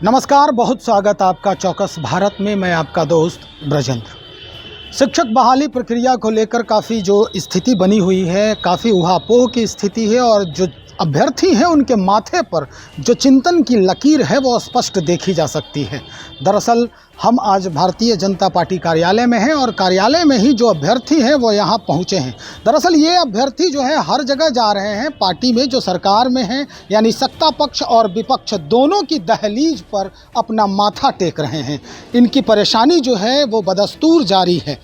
नमस्कार, बहुत स्वागत आपका चौकस भारत में। मैं आपका दोस्त ब्रजेंद्र। शिक्षक बहाली प्रक्रिया को लेकर काफ़ी जो स्थिति बनी हुई है, काफ़ी उहापोह की स्थिति है और जो अभ्यर्थी हैं उनके माथे पर जो चिंतन की लकीर है वो स्पष्ट देखी जा सकती है। दरअसल हम आज भारतीय जनता पार्टी कार्यालय में हैं और कार्यालय में ही जो अभ्यर्थी हैं वो यहाँ पहुँचे हैं। दरअसल ये अभ्यर्थी जो है हर जगह जा रहे हैं, पार्टी में जो सरकार में हैं यानी सत्ता पक्ष और विपक्ष दोनों की दहलीज पर अपना माथा टेक रहे हैं। इनकी परेशानी जो है वो बदस्तूर जारी है।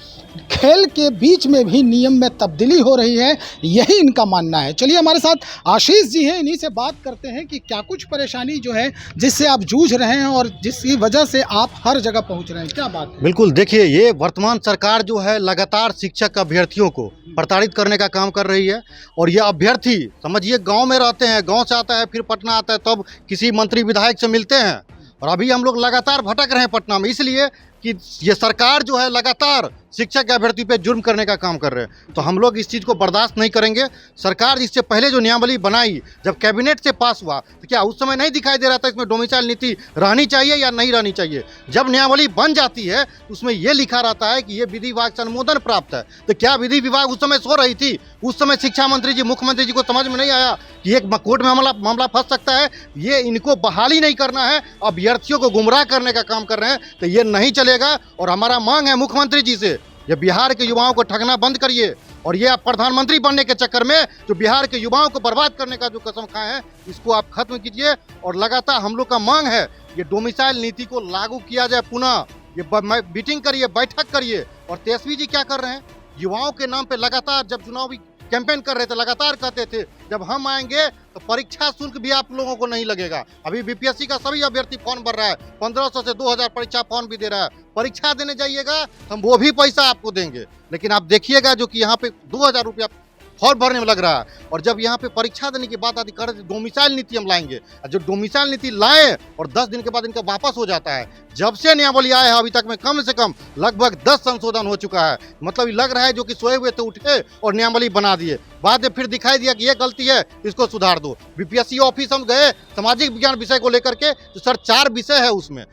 खेल के बीच में भी नियम में तब्दीली हो रही है, यही इनका मानना है। चलिए हमारे साथ आशीष जी हैं, इन्हीं से बात करते हैं कि क्या कुछ परेशानी जो है जिससे आप जूझ रहे हैं और जिसकी वजह से आप हर जगह पहुंच रहे हैं, क्या बात है? बिल्कुल, देखिए, ये वर्तमान सरकार जो है लगातार शिक्षक अभ्यर्थियों को प्रताड़ित करने का काम कर रही है। और ये अभ्यर्थी समझिए गांव में रहते हैं, गांव से आता है फिर पटना आता है, तब किसी मंत्री विधायक से मिलते हैं। और अभी हम लोग लगातार भटक रहे हैं पटना में, इसलिए कि ये सरकार जो है लगातार शिक्षक अभ्यर्थी पे जुर्म करने का काम कर रहे हैं। तो हम लोग इस चीज़ को बर्दाश्त नहीं करेंगे। सरकार इससे पहले जो नियमावली बनाई, जब कैबिनेट से पास हुआ, तो क्या उस समय नहीं दिखाई दे रहा था इसमें डोमिसाइल नीति रहनी चाहिए या नहीं रहनी चाहिए? जब नियमावली बन जाती है उसमें ये लिखा रहता है कि ये विधि विभाग से अनुमोदन प्राप्त है। तो क्या विधि विभाग उस समय सो रही थी? उस समय शिक्षा मंत्री जी, मुख्यमंत्री जी को समझ में नहीं आया कि एक कोर्ट में मामला फंस सकता है? ये इनको बहाली नहीं करना है, अभ्यर्थियों को गुमराह करने का काम कर रहे हैं, तो ये नहीं चलेगा। और हमारा मांग है मुख्यमंत्री जी से, ये बिहार के युवाओं को ठगना बंद करिए और ये आप प्रधानमंत्री बनने के चक्कर में जो बिहार के युवाओं को बर्बाद करने का जो कसम खाए हैं, इसको आप खत्म कीजिए। और लगातार हम लोग का मांग है ये डोमिसाइल नीति को लागू किया जाए पुनः। ये मीटिंग करिए, बैठक करिए। और तेजस्वी जी क्या कर रहे हैं? युवाओं के नाम पे लगातार जब चुनावी कैंपेन कर रहे थे, लगातार कहते थे जब हम आएंगे तो परीक्षा शुल्क भी आप लोगों को नहीं लगेगा। अभी बीपीएससी का सभी अभ्यर्थी फॉर्म भर रहा है, 1500 से 2000 परीक्षा फॉर्म भी दे रहा है। परीक्षा देने जाइएगा हम वो भी पैसा आपको देंगे, लेकिन आप देखिएगा जो कि यहाँ पे 2000 रुपया फॉर्म भरने में लग रहा है। और जब यहाँ पे परीक्षा देने की बात आती कर डोमिसाइल नीति हम लाएंगे, जो डोमिसाइल नीति लाए और 10 दिन के बाद इनका वापस हो जाता है। जब से नियमावली आया है अभी तक में कम से कम लगभग 10 संशोधन हो चुका है। मतलब लग रहा है जो कि सोए हुए थे उठे और नियमावली बना दिए, बाद में फिर दिखाई दिया कि ये गलती है, इसको सुधार दो। बीपीएससी ऑफिस हम गए सामाजिक विज्ञान विषय को लेकर के, तो सर 4 विषय है उसमें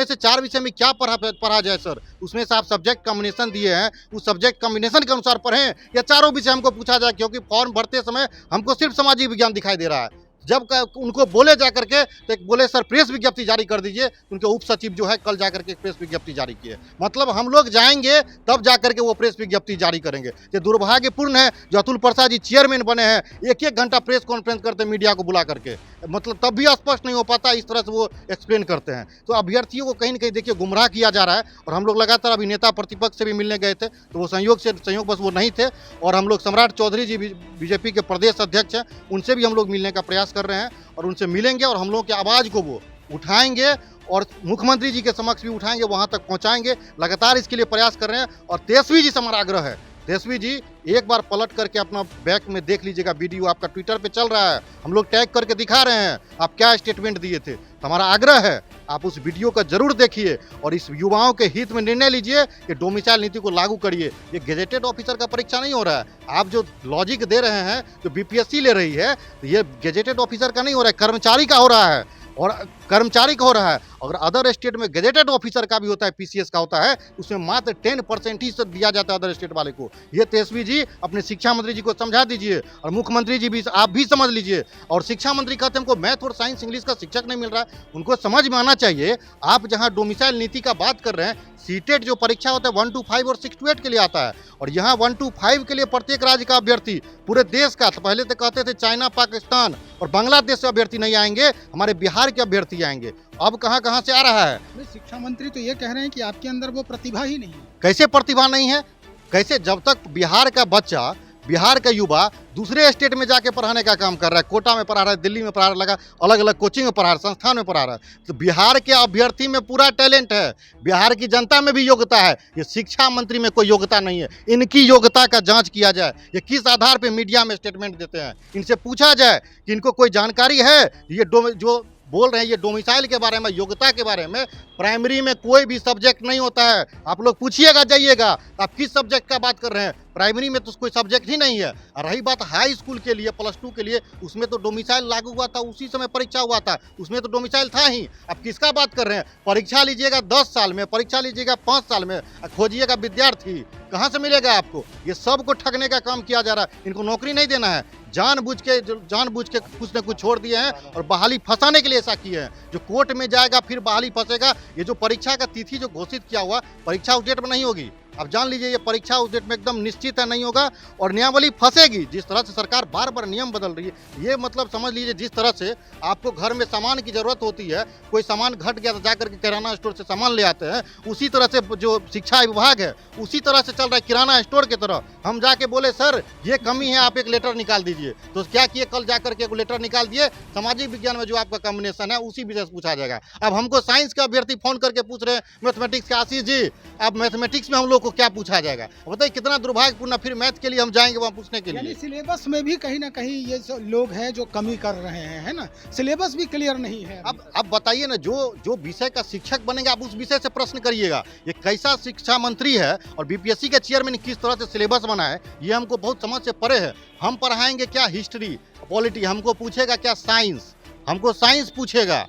से 4 विषय में क्या पढ़ा जाए सर? उसमें से आप सब्जेक्ट कॉम्बिनेशन दिए हैं, उस सब्जेक्ट कॉम्बिनेशन के अनुसार पढ़ें या चारों विषय हमको पूछा जाए? क्योंकि फॉर्म भरते समय हमको सिर्फ सामाजिक विज्ञान दिखाई दे रहा है। जब उनको बोले जा करके तो बोले सर प्रेस विज्ञप्ति जारी कर दीजिए। उनके उप सचिव जो है कल जा करके प्रेस विज्ञप्ति जारी किए। मतलब हम लोग जाएंगे तब जा करके वो प्रेस विज्ञप्ति जारी करेंगे। ये दुर्भाग्यपूर्ण है जो अतुल प्रसाद जी चेयरमैन बने हैं, 1-1 घंटा प्रेस कॉन्फ्रेंस करते हैं मीडिया को बुला करके, मतलब तब भी स्पष्ट नहीं हो पाता, इस तरह से वो एक्सप्लेन करते हैं। तो अभ्यर्थियों को कहीं ना कहीं देखिए गुमराह किया जा रहा है। और हम लोग लगातार अभी नेता प्रतिपक्ष से भी मिलने गए थे, तो वो संयोग बस वो नहीं थे। और हम लोग सम्राट चौधरी जी बीजेपी के प्रदेश अध्यक्ष हैं, उनसे भी हम लोग मिलने का प्रयास कर रहे हैं और उनसे मिलेंगे और हम लोगों की आवाज़ को वो उठाएंगे और मुख्यमंत्री जी के समक्ष भी उठाएंगे, वहां तक पहुंचाएंगे। लगातार इसके लिए प्रयास कर रहे हैं। और तेजस्वी जी से हमारा आग्रह है, तेजस्वी जी एक बार पलट करके अपना बैक में देख लीजिएगा, वीडियो आपका ट्विटर पे चल रहा है, हम लोग टैग करके दिखा रहे हैं आप क्या स्टेटमेंट दिए थे। तो हमारा आग्रह है आप उस वीडियो का जरूर देखिए और इस युवाओं के हित में निर्णय लीजिए कि डोमिसाइल नीति को लागू करिए। ये गेजेटेड ऑफिसर का परीक्षा नहीं हो रहा है। आप जो लॉजिक दे रहे हैं जो बीपीएससी ले रही है, तो ये गेजेटेड ऑफिसर का नहीं हो रहा है, कर्मचारी का हो रहा है। और कर्मचारी का हो रहा है। अगर अदर स्टेट में गेजेटेड ऑफिसर का भी होता है, पीसीएस का होता है, उसमें मात्र 10% ही दिया जाता है अदर स्टेट वाले को। ये तेजस्वी जी अपने शिक्षा मंत्री जी को समझा दीजिए और मुख्यमंत्री जी भी आप भी समझ लीजिए। और शिक्षा मंत्री कहते हैं हमको मैथ और साइंस इंग्लिश का शिक्षक नहीं मिल रहा है, उनको समझ में आना चाहिए। आप जहां डोमिसाइल नीति का बात कर रहे हैं, सीटेट जो परीक्षा होता है 1 to 5 और 6 to 8 के लिए आता है, और यहाँ 1 to 5 के लिए प्रत्येक राज्य का अभ्यर्थी पूरे देश का, तो पहले तो कहते थे चाइना, पाकिस्तान और बांग्लादेश से अभ्यर्थी नहीं आएंगे, हमारे बिहार के अभ्यर्थी आएंगे। अब कहाँ से आ रहा है? शिक्षा मंत्री तो ये कह रहे हैं कि आपके अंदर वो प्रतिभा ही नहीं है। कैसे प्रतिभा नहीं है? कैसे? जब तक बिहार का बच्चा, बिहार का युवा दूसरे स्टेट में जाके पढ़ाने का काम कर रहा है, कोटा में पढ़ा रहा है, दिल्ली में पढ़ा रहा है, अलग अलग कोचिंग में पढ़ा रहा है, संस्थान में पढ़ा रहा है, तो बिहार के अभ्यर्थी में पूरा टैलेंट है, बिहार की जनता में भी योग्यता है। ये शिक्षा मंत्री में कोई योग्यता नहीं है। इनकी योग्यता का जांच किया जाए, ये किस आधार पर मीडिया में स्टेटमेंट देते हैं, इनसे पूछा जाए कि इनको कोई जानकारी है ये जो बोल रहे हैं ये डोमिसाइल के बारे में, योग्यता के बारे में। प्राइमरी में कोई भी सब्जेक्ट नहीं होता है, आप लोग पूछिएगा जाइएगा आप किस सब्जेक्ट का बात कर रहे हैं। प्राइमरी में तो कोई सब्जेक्ट ही नहीं है। और रही बात हाई स्कूल के लिए, +2 के लिए, उसमें तो डोमिसाइल लागू हुआ था, उसी समय परीक्षा हुआ था, उसमें तो डोमिसाइल था ही। अब किसका बात कर रहे हैं? परीक्षा लीजिएगा 10 साल में, परीक्षा लीजिएगा 5 साल में, खोजिएगा विद्यार्थी, कहाँ से मिलेगा आपको? ये सबको ठगने का काम किया जा रहा है। इनको नौकरी नहीं देना है, जानबूझ के कुछ न कुछ छोड़ दिए हैं और बहाली फंसाने के लिए ऐसा किए हैं। जो कोर्ट में जाएगा फिर बहाली फंसेगा। ये जो परीक्षा का तिथि जो घोषित किया हुआ, परीक्षा उस डेट में नहीं होगी। अब जान लीजिए ये परीक्षा उस डेट में एकदम निश्चित है, नहीं होगा और नियमावली फंसेगी। जिस तरह से सरकार बार बार नियम बदल रही है, ये मतलब समझ लीजिए जिस तरह से आपको घर में सामान की जरूरत होती है, कोई सामान घट गया तो जाकर के किराना स्टोर से सामान ले आते हैं, उसी तरह से जो शिक्षा विभाग है उसी तरह से चल रहा है, किराना स्टोर की तरह। हम जाके बोले सर ये कमी है, आप एक लेटर निकाल दीजिए, तो क्या किए, कल जाकर के एक लेटर निकाल दिए, सामाजिक विज्ञान में जो आपका कॉम्बिनेशन है उसी विषय से पूछा जाएगा। अब हमको साइंस का अभ्यर्थी फोन करके पूछ रहे हैं मैथमेटिक्स के, आशीष जी अब मैथमेटिक्स में हम लोग को क्या पूछा जाएगा? बताइए कितना दुर्भाग्यपूर्ण। फिर मैथ के लिए हम जाएंगे वहाँ पूछने के लिए। सिलेबस में भी कहीं ना कहीं ये जो लोग हैं जो कमी कर रहे हैं, है ना, सिलेबस भी क्लियर नहीं है। अब बताइए ना, जो विषय का शिक्षक बनेगा आप उस विषय से प्रश्न करिएगा। ये कैसा शिक्षा मंत्री है और बीपीएससी के चेयरमैन किस तरह से सिलेबस बना है, ये हमको बहुत समझ से परे है। हम पढ़ाएंगे क्या हिस्ट्री पॉलिटी, हमको पूछेगा क्या साइंस, हमको साइंस पूछेगा,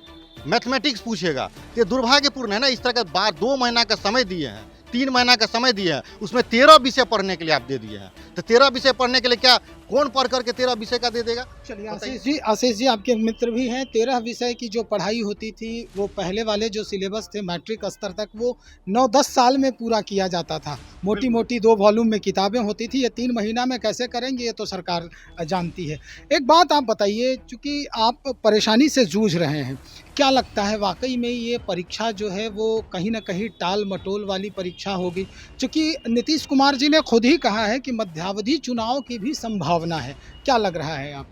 मैथमेटिक्स पूछेगा। ये दुर्भाग्यपूर्ण है ना। इस तरह का 2 महीना का समय दिए हैं, 3 महीना का समय दिए हैं, उसमें 13 विषय पढ़ने के लिए आप दे दिए हैं। तो 13 विषय पढ़ने के लिए क्या कौन पढ़ करके 13 विषय का दे देगा? चलिए आशीष जी आपके मित्र भी हैं। 13 विषय की जो पढ़ाई होती थी वो पहले वाले जो सिलेबस थे मैट्रिक स्तर तक वो 9-10 साल में पूरा किया जाता था। मोटी मोटी 2 वॉल्यूम में किताबें होती थी। ये 3 महीना में कैसे करेंगे, ये तो सरकार जानती है। एक बात आप बताइए, चूँकि आप परेशानी से जूझ रहे हैं, क्या लगता है वाकई में ये परीक्षा जो है वो कहीं ना कहीं टाल मटोल वाली परीक्षा होगी? चूँकि नीतीश कुमार जी ने खुद ही कहा है कि मध्यावधि चुनाव की भी संभावना है। क्या लग रहा है आप?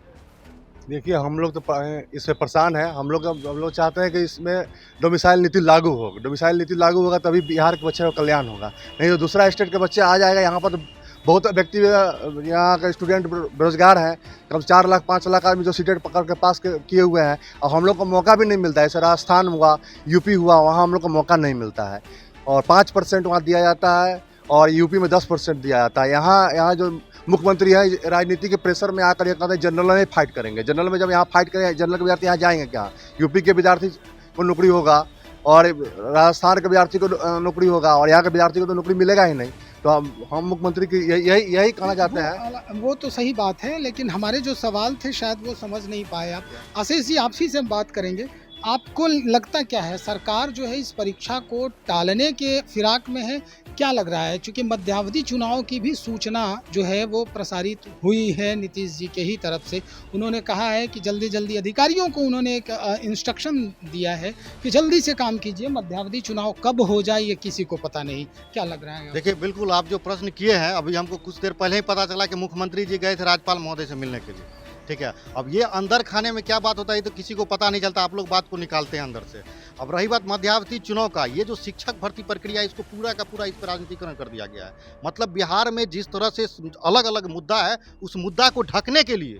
देखिए हम लोग तो इससे परेशान हैं। हम लोग चाहते हैं कि इसमें डोमिसाइल नीति लागू हो। डोमिसाइल नीति लागू होगा तभी बिहार के बच्चे का कल्याण होगा, नहीं तो दूसरा स्टेट के बच्चे आ जाएगा। यहाँ पर तो बहुत व्यक्ति यहाँ का स्टूडेंट बेरोजगार हैं, कम 4 लाख 5 लाख आदमी जो सीटेट पकड़ के पास किए हुए हैं, और हम लोग को मौका भी नहीं मिलता है। जैसे राजस्थान हुआ, यूपी हुआ, वहाँ हम लोग को मौका नहीं मिलता है। और 5% वहाँ दिया जाता है और यूपी में 10% दिया जाता है। यहाँ जो मुख्यमंत्री है राजनीति के प्रेशर में आकर ये कहते हैं जनरल में फाइट करेंगे। जनरल में जब यहाँ फाइट करेंगे, जनरल के विद्यार्थी यहाँ जाएंगे क्या? यूपी के विद्यार्थी को नौकरी होगा और राजस्थान के विद्यार्थी को नौकरी होगा और यहाँ के विद्यार्थी को तो नौकरी मिलेगा ही नहीं। तो हम मुख्यमंत्री की यही कहना चाहते हैं। वो तो सही बात है, लेकिन हमारे जो सवाल थे शायद वो समझ नहीं पाए आप। आशीष जी आपसी से बात करेंगे। आपको लगता क्या है, सरकार जो है इस परीक्षा को टालने के फिराक में है? क्या लग रहा है? क्योंकि मध्यावधि चुनाव की भी सूचना जो है वो प्रसारित हुई है नीतीश जी के ही तरफ से। उन्होंने कहा है कि जल्दी जल्दी अधिकारियों को उन्होंने एक इंस्ट्रक्शन दिया है कि जल्दी से काम कीजिए, मध्यावधि चुनाव कब हो जाए ये किसी को पता नहीं। क्या लग रहा है? देखिए बिल्कुल आप जो प्रश्न किए हैं, अभी हमको कुछ देर पहले ही पता चला कि मुख्यमंत्री जी गए थे राज्यपाल महोदय से मिलने के लिए, ठीक है। अब ये अंदर खाने में क्या बात होता है तो किसी को पता नहीं चलता, आप लोग बात को निकालते हैं अंदर से। अब रही बात मध्यावधि चुनाव का, ये जो शिक्षक भर्ती प्रक्रिया है इसको पूरा का पूरा इस पर राजनीतिकरण कर दिया गया है। मतलब बिहार में जिस तरह से अलग अलग मुद्दा है, उस मुद्दा को ढकने के लिए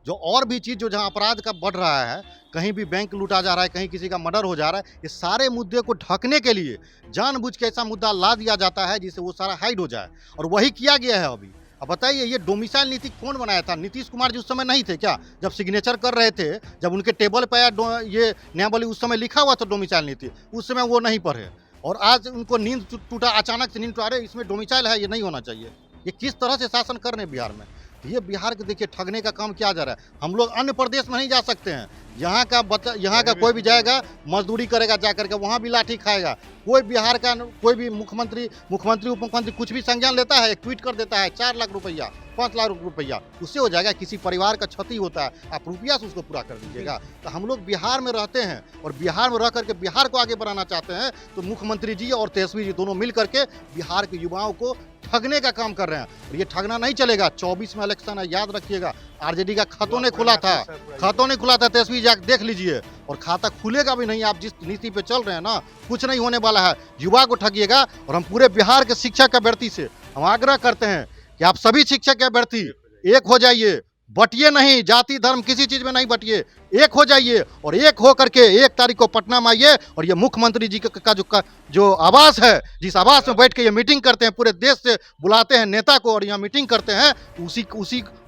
जो और भी चीज़ जो जहाँ अपराध का बढ़ रहा है, कहीं भी बैंक लूटा जा रहा है, कहीं किसी का मर्डर हो जा रहा है, ये सारे मुद्दे को ढकने के लिए जानबूझ के ऐसा मुद्दा ला दिया जाता है जिससे वो सारा हाइड हो जाए, और वही किया गया है अभी। अब बताइए ये डोमिसाइल नीति कौन बनाया था? नीतीश कुमार जी उस समय नहीं थे क्या? जब सिग्नेचर कर रहे थे, जब उनके टेबल पर ये नियमावली उस समय लिखा हुआ था डोमिसाइल नीति, उस समय वो नहीं पढ़े और आज उनको नींद टूटा, अचानक से नींद टूटा, अरे इसमें डोमिसाइल है, ये नहीं होना चाहिए। ये किस तरह से शासन कर रहे हैं बिहार में? ये बिहार के देखिए ठगने का काम किया जा रहा है। हम लोग अन्य प्रदेश में नहीं जा सकते हैं। यहाँ का कोई भी जाएगा मजदूरी करेगा, जा करके वहाँ भी लाठी खाएगा। कोई बिहार का कोई भी मुख्यमंत्री उप मुख्यमंत्री कुछ भी संज्ञान लेता है, एक ट्वीट कर देता है 4 लाख रुपया 5 लाख रुपया, उससे हो जाएगा। किसी परिवार का क्षति होता है, आप रुपया से उसको पूरा कर दीजिएगा। तो हम लोग बिहार में रहते हैं और बिहार में रह करके बिहार को आगे बढ़ाना चाहते हैं, तो मुख्यमंत्री जी और तेजस्वी जी दोनों मिल करके बिहार के युवाओं को ठगने का काम कर रहे हैं। और ये ठगना नहीं चलेगा। 24 में इलेक्शन है, याद रखिएगा। आरजेडी का खातों ने खुला था, तेजस्वी जी देख लीजिए, और खाता खुलेगा भी नहीं। आप जिस नीति पे चल रहे हैं ना, कुछ नहीं होने वाला है। युवा को ठगिएगा। और हम पूरे बिहार के शिक्षक अभ्यर्थी से हम आग्रह करते हैं कि आप सभी शिक्षक अभ्यर्थी एक हो जाइए, बटिए नहीं, जाति धर्म किसी चीज में नहीं बटिए, एक हो जाइए और एक हो करके 1 तारीख को पटना में आइए। और ये मुख्यमंत्री जी का जो आवास है, जिस आवास में बैठ के ये मीटिंग करते हैं, पूरे देश से बुलाते हैं नेता को और यहाँ मीटिंग करते हैं, उसी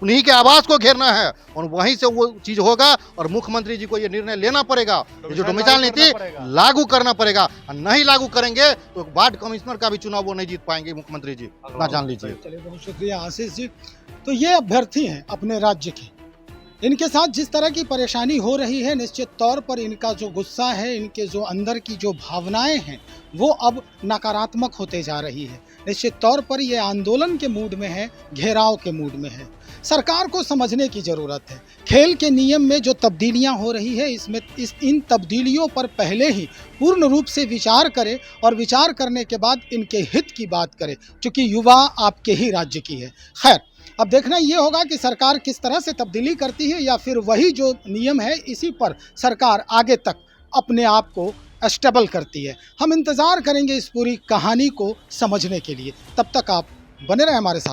उन्हीं के आवास को घेरना है और वहीं से वो चीज होगा। और मुख्यमंत्री जी को ये निर्णय लेना पड़ेगा, ये जो डोमिसाइल नीति लागू करना पड़ेगा। नहीं लागू करेंगे तो वार्ड कमिश्नर का भी चुनाव वो नहीं जीत पाएंगे मुख्यमंत्री जी, ना जान लीजिए। चलिए, बहुत शुक्रिया आशीष जी। तो ये अभ्यर्थी हैं अपने राज्य के, इनके साथ जिस तरह की परेशानी हो रही है, निश्चित तौर पर इनका जो गुस्सा है, इनके जो अंदर की जो भावनाएं हैं, वो अब नकारात्मक होते जा रही है। निश्चित तौर पर ये आंदोलन के मूड में है, घेराव के मूड में है। सरकार को समझने की ज़रूरत है। खेल के नियम में जो तब्दीलियां हो रही है, इन तब्दीलियों पर पहले ही पूर्ण रूप से विचार करें और विचार करने के बाद इनके हित की बात करें, क्योंकि युवा आपके ही राज्य की है। खैर, अब देखना ये होगा कि सरकार किस तरह से तब्दीली करती है, या फिर वही जो नियम है इसी पर सरकार आगे तक अपने आप को स्टेबल करती है। हम इंतज़ार करेंगे इस पूरी कहानी को समझने के लिए। तब तक आप बने रहें हमारे साथ।